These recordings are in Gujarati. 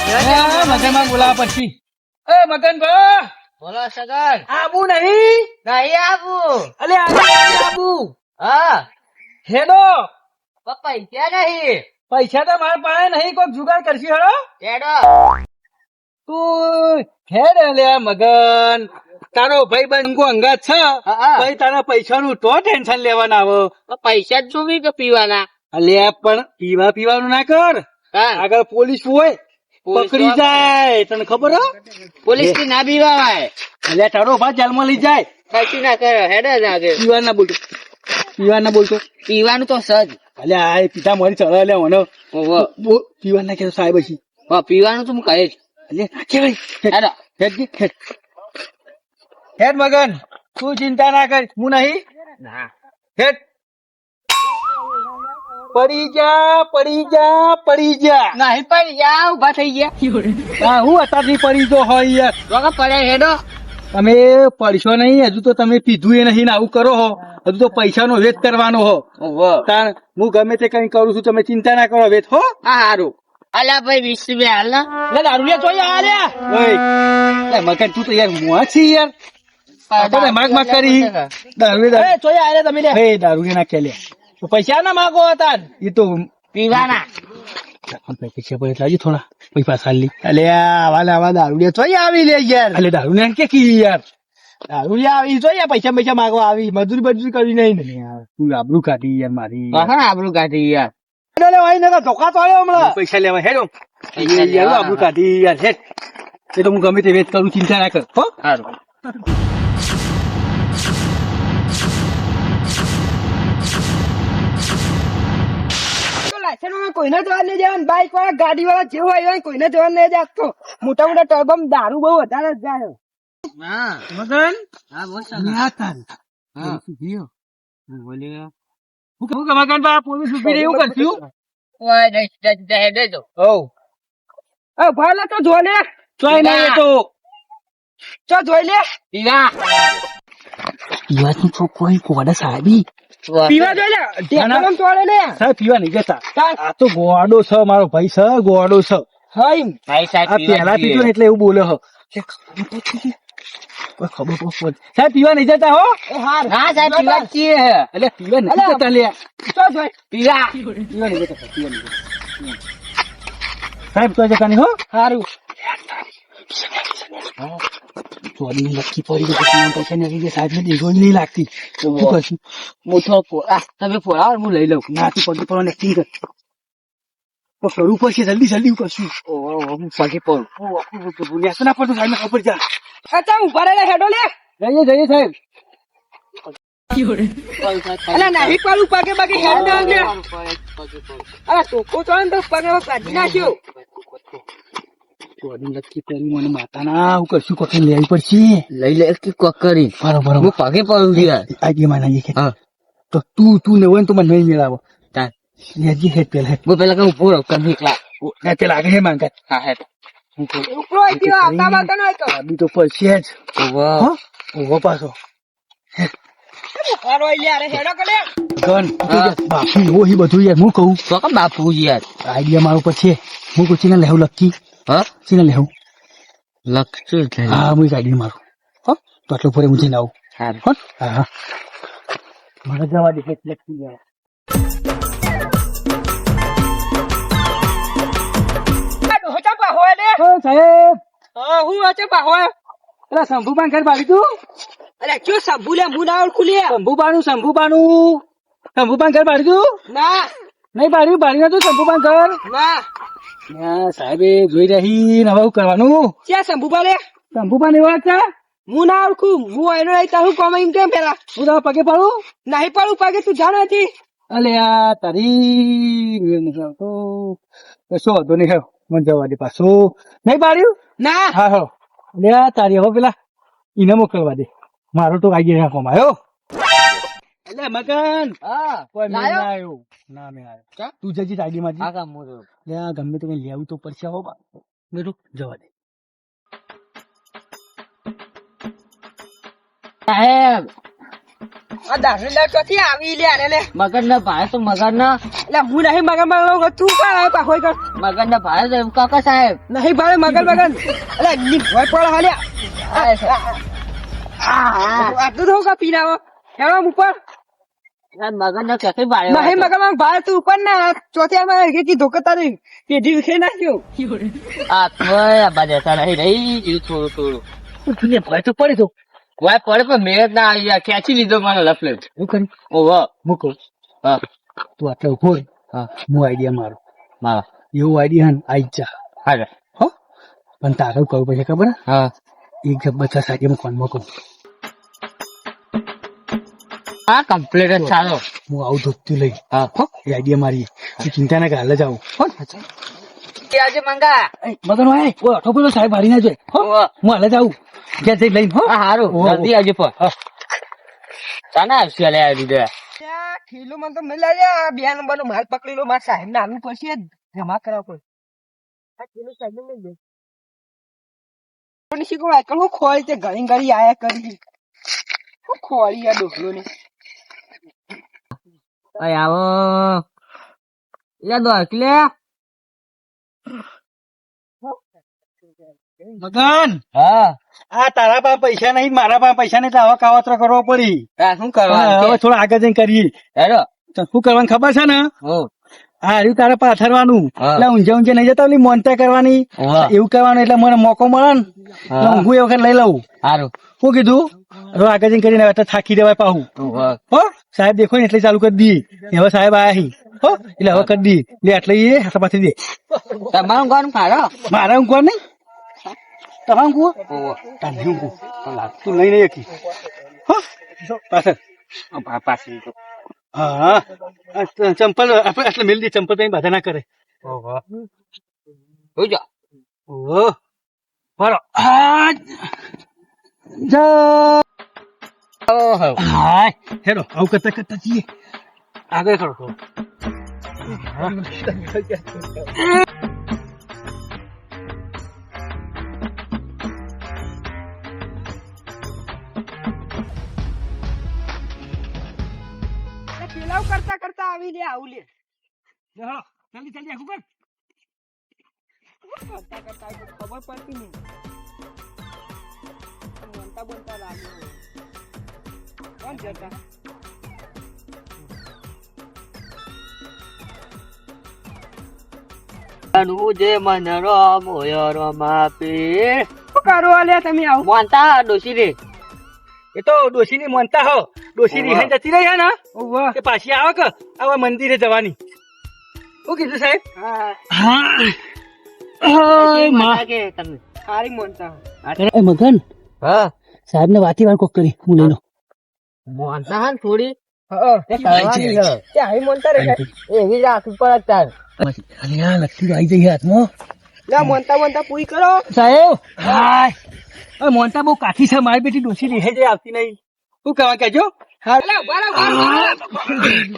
મગનમાં બોલાવા પછી એ મગન ભા બોલો સગન. આબુ નહીં નહીં આવું. અલે આબુ હા હેડો પૈસા નહીં. પૈસા તો મારા પાસે નહીં કોક જુગાડ કરશી હેડો કેડો તું હેડ લે મગન તારો ભાઈ બંગો અંગાત છે હા. ભાઈ તારા પૈસાનું તો ટેન્શન લેવાના આવો પૈસા જ જોવી કે પીવાના? અલ્યા પણ પીવાનું ના કર આગળ પોલીસ હોય પકડી જાય તને ખબર હો પોલીસ થી ના પીવાય. અલ્યા તારો ભાઈ જેલમાં લઈ જાય કશું ના કરે હેડે જ આગળ. પીવા ના બોલતો પીવાનું તો સજ. અલ્યા આ પિતા મારી ચડા લે મને પીવા ના કે સાહેબ હશી પીવાનું તો હું કહે જ. અલ્યા કેવાય હેડો હેડ મગન તું ચિંતા ના કર હું નહીં ના હેડ પડી જા નહીં પણ યા ઉભા થઈ ગયા. હા હું અત્યારથી પડી જો હોય યાર વગર પડે હેડો. તમે પડશો નહીં હજુ તો તમે પીધું એ નહીં ને આવું કરો હો હજુ તો પૈસાનો વેચ કરવાનો હો તાણ હું ગમે તે કઈ કરું છું તમે ચિંતા ના કરો વેચ હો હા હારું. અલ્યા ભાઈ 20 રૂપિયા હાલ ના. લે દારૂ લે ચોય આ લે ઓય મગન તું તો યાર મોહ છે યાર આપણે માગ કરી દારૂ ચોય આ લે તમે લે હે દારૂ ના કે લે તો પૈસા ના માગો હતા એ તો પીવાના પૈસા પડે લાજી થોડા પૈસા સાલી અલે આવા દારૂ લે ચોય આવી લે યાર અલે દારૂ ને કે કી યાર દારૂ લે આવી ચોય પૈસા માગવા આવી મજૂરી કરી નહીં ને યાર તું આબરૂ કાઢી યાર મારી આબરૂ કાઢી યાર. ધોકા તો આવ્યો હમણાં પૈસા લેવા હેડો આબરૂ કાઢી યાર હેડ એ તો હું ગમે તે વેચ કરું ચિંતા ના કર હો સારું. કોઈને જવા નહીં જવાનું બાઈક વાળા ગાડી વાળા જેવો આવ્યો કોઈને જવા નહીં જાતો મોટા મોટા ટર્બમ દારૂ બહુ વધારે જ જાય. હા મગન હા બોલ સગન. હા બોલ્યો હું મગન બા પોલીસ ઉભી રહી એવું કરશું ઓય હેડે જો. ભાલે તો જો લે ચોય નહીં એ તો ચો જોઈ લે પીવા પીવાનું કોઈ કોડા સાહેબી પીવા જોઈ લે ઢેકણમ તોડે લે સાહેબ પીવા નહીં જતા આ તો ગોવાડો છે મારો ભાઈ છે ગોવાડો છે હાઈ ભાઈ સાહેબ આ પેલા પીધો ને એટલે એવું બોલે હ ખબર પડે સાહેબ પીવા નહીં જતા હો હાર હા સાહેબ પીવા જ છીએ. એટલે પીવા નહીં જતા લે ચો જોઈ પીવા પીવા નહીં જતા સાહેબ તો જતા નહીં હો હારું ચોરી લખી પડી ગઈ પૈસા નથી સાહેબ ને દેખો નહીં લાગતી શું કરશું મોટો તમે ફોડાવો હું લઈ લઉં. નાથી પગે પડવાનું એક્ટિંગ કર તો કરવું પડશે જલ્દી કરશું હું પગે પડું. નેસો ના પડતું સાહેબ ખબર જા અચ્છા ઉભા રે હેડો લે જઈએ સાહેબ અલા નહીં પાડું પગે પગે હેડ ના લે અલા ટોકો તો ને તો પગે કાઢી નાખ્યો ચોરી લખી પડી મને માતાના હું કરશું કોકે લેવી પડશે લઈ લે કે કોક કરી બરોબર હું પગે પડું યાર. આજે માના કે હા તો તું ને હોય ને તો મને નહીં મેળાવો તાર લેજી હેડ પેલા હેડ હું પેલા કઈ ઉભો રહું કર નીકળા. તે લાગે હે માંગા હા હેડ ઉપરો આવી ગયો આતા બાતા નો તો બી તો પડશે જ વાહ હો ઉભો પાછો હારો લે અરે હેડો કે લે ગન બાપુ એવો હી બધું યાર હું કહું તો કે બાપુ યાર આઈડિયા મારું પછી હું કોઈ ચીને લેવું લખી હા ચીને લેવું લખશું હા હું આઈડિયા મારું હો તો આટલું ફરે હું જઈને આવું સારું. હો હા મને જવા દે લખી જવા હોચા પા હોય લે સાહેબ હું હોચા પા હોય પેલા શંભુબાન ઘર બાળી તું અરે ક્યો સાબુ લે હું ના ઓળખું લે શંભુબાન ઘર બાળી તું ના નહીં બાળી નતું શંભુબાન ઘર ના સાહેબે જોઈ રહી ને હવે શું કરવાનું ક્યાં શંભુબા લે શંભુબાન એવા છે હું ના ઓળખું હું એનો નહીં તારું કોમ એમ કેમ પેલા હું તારા પગે પાડું નહીં પાડું પગે તું જાણ હતી અલે આ તારી તો કશો હતો નહીં હેવ મને જવા દે પાછું નહીં પાડ્યું ના હા હો અલે આ તારી હવે પેલા ઈને મોકલવા દે મારો તો આઈ ગયા કોમ આવ્યો એટલે મગન હા કોઈ મેં લાયો? ના આવ્યો ના મેં આવ્યો તું જજી આઈડી માં હા કામ મોટો લે આ ગમે તો કઈ લેવું તો પડશે હો બા બેટું જવા દે સાહેબ આ દારૂ ના ચોથી આવી લે આને લે મગન ના ભાઈ તો મગન ના એટલે હું નહીં મગન મગન તું કાં આવે પાછો કર મગન ના ભાઈ તો એમ કાકા સાહેબ નહીં ભાઈ મગન મગન એટલે ની ભોય પડ હાલ્યા આટલું તો કા પીનાવો હેડો ઉપર મગન ના ક્યાંથી ભાઈ નહીં મગન ભાઈ તું ઉપર ના ચોથી માં કીધું કે તારી પેઢી વિખે નાખ્યો આ તો બાજેતા નહીં રહી જીવ થોડું થોડું ભાઈ તો પડી તો વાય પડે પણ મેં ના આવી ખેંચી લીધો મને લફલે હું કરી ઓહો મૂકો હા તું આટલો ઉભો રહે. હા હું આઈડિયા મારો મારા એવું આઈડિયા હન આઈ જા હા હો પણ તારે કહું પછી ખબર હે? હા એક જબ્બર સાડીમાં ફોન મૂકો હા કમ્પ્લીટ જ સારો હું આવું ધોતું લઈ હા હો એ આઈડિયા મારી તું ચિંતા ના કર હાલ જ આવું હો આજે મંગા મગન ભાઈ ઓ આઠો પેલો સાહેબ હારી ના જોઈએ હો ઓહો હું હાલ જ આવું ક્યાં જઈ લઈને હો હા હારું ઓહો. જલ્દી આવજે પણ હા. ચાના આવશે લે આવી દે ખીલું મને તો મિલા લે 2 નંબર નો માલ પકડી લો મારા સાહેબ ને આનું પછી જમા કરાવ પડે આ ખીલું સાહેબ ને લઈ જાય શીખો આકલ હું ખોળી તે ઘણી ઘણી આયા કરી હું ખોળી આ ડોકલો ને અય આવો લે દો એટલે મગન હા આ તારા પાસે પૈસા નહીં મારા પાસે પૈસા નહીં તો આવા કાવતરો કરવો પડી આ શું હવે કરવાનું થોડા આગળ જઈને કરીએ હેડો તો શું કરવાનું ખબર છે ને હો આ હર્યું તારે પાથરવાનું હા. એટલે ઊંઝે ઊંઝે નહીં જતા ઓલી મોનતા કરવાની હા. એવું કરવાનું એટલે મને મોકો મળે ને હા. એટલે હું એ વખત લઈ લઉં હારું શું કીધું હવે આગળ જઈને કરીને હવે થાકી દેવાય પાહું ઓહો. હો સાહેબ દેખો ને એટલે ચાલુ કરી દઈએ હવે સાહેબ આયા હી હો એટલે હવે કરી દઈએ લે એટલે એ હાથા પાછી દે તમારું ગામ ખારો મારા ઊંઘવા નહીં તમારા ઊંઘવો ઓહો તારે ઊંઘવું તું લઈ નહીં શકી હો પાછળ પાછી હા આ ચંપલ આપણે એટલે મેલ દે ચંપલ કઈ બાધા ના કરે ઓહો ઉજો ઓહો બરો આ જા ઓહો હાય હેડો આવું કરતા કરતા જઈએ આગળ ખડો પેલાવ કરતા કરતા આવી લે આવું લે હેડો જલ્દી જલ્દી આગળ કર કરતા કરતા આવી તો ખબર પડતી નહીં બનતા બનતા લાગ્યું કોણ જતા જે મન મોય રમાપી શું કરો લે તમે આવું મોનતા ડોસી રે એ તો ડોશી ની મોનતા હો ડોશી ની ઓહો. જતી રહી હે ને ઓહો કે પાછી આવે કે આવા મંદિરે જવાની શું કીધું સાહેબ હા હા માતા કે તમે સારી મોનતા એ મગન હા સાહેબ ને વાતી વાર કોક કરી હું લઈ લઉં મોનતા હન થોડી હા એ કરવાની છે તે આવી મોનતા રે એવી રાખવી પડે તાર અરે આ લખી આવી જઈ હાથમાં લે મોનતા મોનતા પૂરી કરો સાહેબ હાય હવે મોનતા બહુ કાઠી છે મારી બેટી ડોશી રહે જાય આવતી નહીં શું કહેવા કેજો અલે ઉભા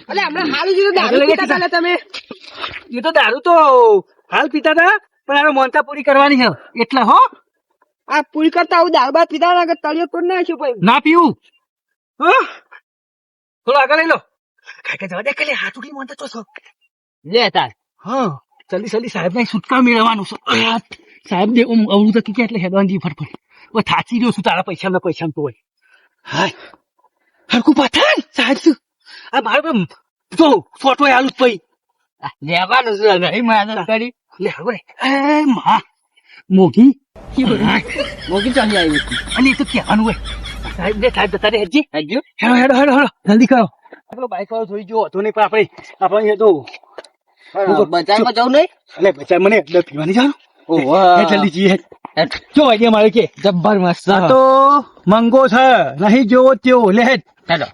અલે હમણાં હારું જીરું દારૂ પીતા હતા લે તમે એ તો દારૂ તો હાલ પીતા હતા પણ હવે મોનતા પૂરી કરવાની છે એટલે હો આ પૂરી કરતા આવું દારૂ બાદ પીતા ના તળિયો તોડ નાખ્યું ભાઈ ના પીવું હો થોડો આગળ લઈ લો કાકા જવા દે કે હાથ ઉડી મોનતા તો છો લે તાર હા જલ્દી જલ્દી સાહેબ ને છુટકારો મેળવવાનું છે સાહેબ દે અવળું તો કે એટલે હેડવાનજી ફટફટ હવે થાચી રહ્યો છું તારા પૈસા તો હોય હાય હરકું પાથર સાહેબ શું આ મારે તો જો ફોટો આલું પઈ લેવાનું છે નહીં મહેનત કરી લે હવે એ માં મોગી મોકી ચાલી આવી અને એ તો કહેવાનું હોય સાહેબ ને સાહેબ જતા રહે હેડજી હજુ હેડો હેડો હેડો હેડો જલ્દી કરો આપણો બાઈક વાળો જોઈ ગયો હતો નહીં પણ આપણે તો બજારમાં જવું નહીં એટલે બચાર મને એટલે પીવાની જાવ ઓહો જલ્દી જઈએ જો આઈડિયા મારે કે જબ્બર મસ્ત આ તો મંગો છે નહીં જોવો તેવો લે હેડ ચાલો